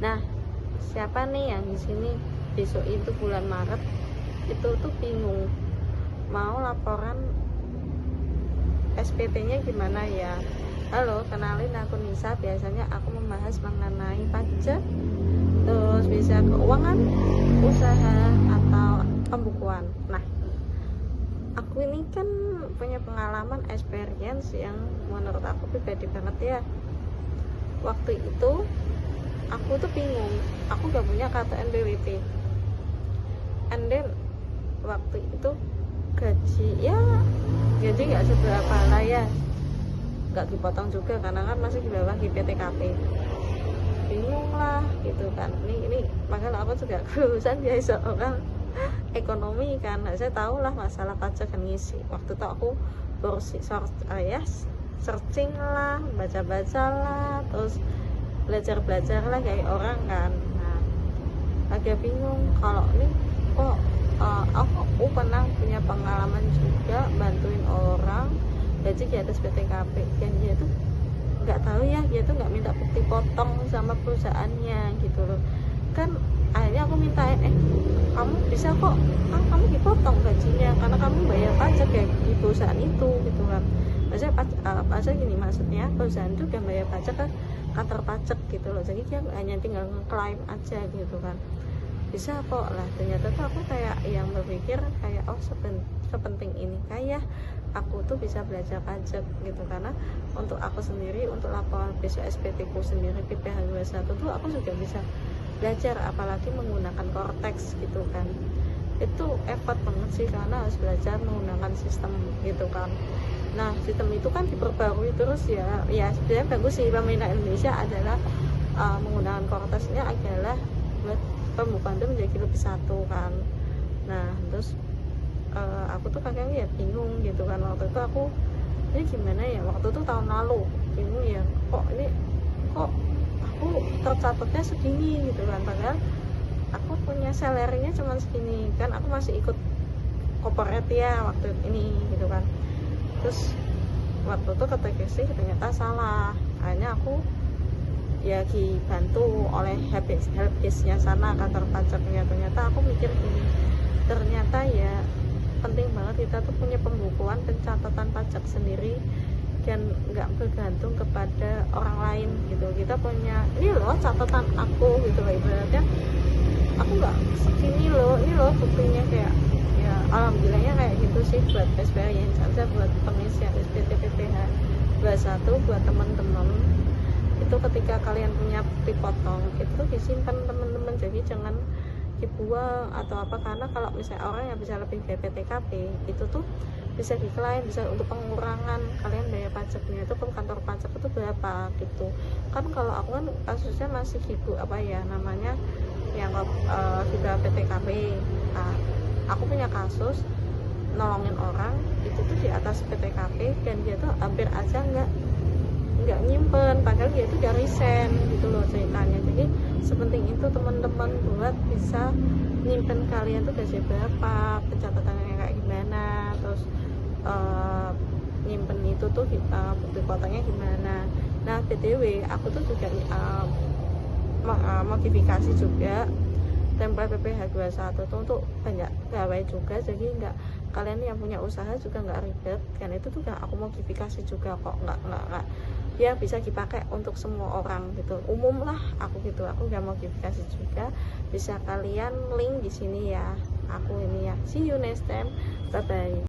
Nah, siapa nih yang di sini besok itu bulan Maret itu tuh bingung mau laporan SPT-nya gimana ya. Halo, kenalin aku Nisa. Biasanya aku membahas mengenai pajak, terus bisa keuangan, usaha, atau pembukuan. Nah, aku ini kan punya pengalaman experience yang menurut aku pribadi banget ya. Waktu itu aku tuh bingung, aku gak punya kartu NPWP, and then waktu itu gaji gak seberapa lah ya, gak dipotong juga karena kan masih di bawah GPTKP. Bingung lah gitu kan, ini makanya aku juga kelulusan biasa orang ekonomi kan. Nah, saya tahu lah masalah pajak kan ngisi. Waktu itu aku baru searching lah, baca-baca lah, terus belajar lah kayak orang kan. Nah, agak bingung kalau ini kok aku pernah punya pengalaman juga bantuin orang gaji di atas PTKP, dan dia tuh nggak tahu ya, dia tuh nggak minta bukti potong sama perusahaannya gitu loh kan. Akhirnya aku mintain, kamu bisa kok, kamu dipotong gajinya karena kamu bayar pajak ya di perusahaan itu gitu kan. Maksudnya pajak gini, maksudnya perusahaan itu udah bayar pajak ke kantor pajak gitu loh, jadi dia hanya tinggal ngeklaim aja gitu kan. Bisa kok lah. Ternyata tuh aku kayak yang berpikir kayak sepenting ini kayak aku tuh bisa belajar pajak gitu, karena untuk aku sendiri, untuk laporan besok SPT ku sendiri PPh 21 tuh aku juga bisa belajar, apalagi menggunakan Cortex gitu kan. Itu effort banget sih karena harus belajar menggunakan sistem gitu kan. Nah, sistem itu kan diperbarui terus ya sebenarnya bagus sih. Pemerintah Indonesia adalah menggunakan Cortex-nya adalah buat pembukuan itu menjadi lebih satu kan. Nah, terus aku tuh kadang ya bingung gitu kan. Waktu itu aku ini gimana ya, waktu itu tahun lalu bingung ya, kok aku tercatatnya segini gitu kan, padahal aku punya salary-nya cuma segini kan. Aku masih ikut corporate ya waktu ini gitu kan. Terus waktu itu kata Casey ternyata salah. Akhirnya aku ya dibantu oleh helpdesk-nya sana, kantor pajaknya. Ternyata aku mikir gini, ternyata ya penting banget kita tuh punya pembukuan pencatatan pajak sendiri dan nggak bergantung kepada orang lain gitu. Kita punya ini loh catatan aku gitu loh, ibaratnya aku nggak segini loh, ini loh buktinya, kayak ya alhamdulillahnya kayak gitu sih buat experience aja, buat pengisian SPT PPh 21 buat teman-teman itu. Ketika kalian punya bukti potong itu disimpan teman-teman, jadi jangan dibuang atau apa, karena kalau misalnya orang yang bisa lebih dari PTKP itu tuh bisa diklaim, bisa untuk pengurangan kalian bayar pajaknya itu ke kantor pajak itu berapa gitu kan. Kalau aku kan kasusnya masih gitu apa ya namanya yang di bawah PTKP. Nah, aku punya kasus nolongin orang itu tuh di atas PTKP dan dia tuh hampir aja nggak nyimpen, padahal dia itu udah resign gitu loh ceritanya. Jadi sepenting itu teman-teman buat bisa nyimpen kalian tuh gaji berapa, pencatatannya kayak gimana, terus nyimpen itu tuh bukti potongnya gimana. Nah, BTW aku tuh juga modifikasi juga template PPh 21 tuh untuk banyak pegawai juga, jadi nggak, kalian yang punya usaha juga nggak ribet kan. Itu tuh aku modifikasi juga kok, nggak ya bisa dipakai untuk semua orang gitu, umum lah aku gitu. Aku nggak modifikasi juga, bisa kalian link di sini ya aku ini ya. See you next time, bye bye.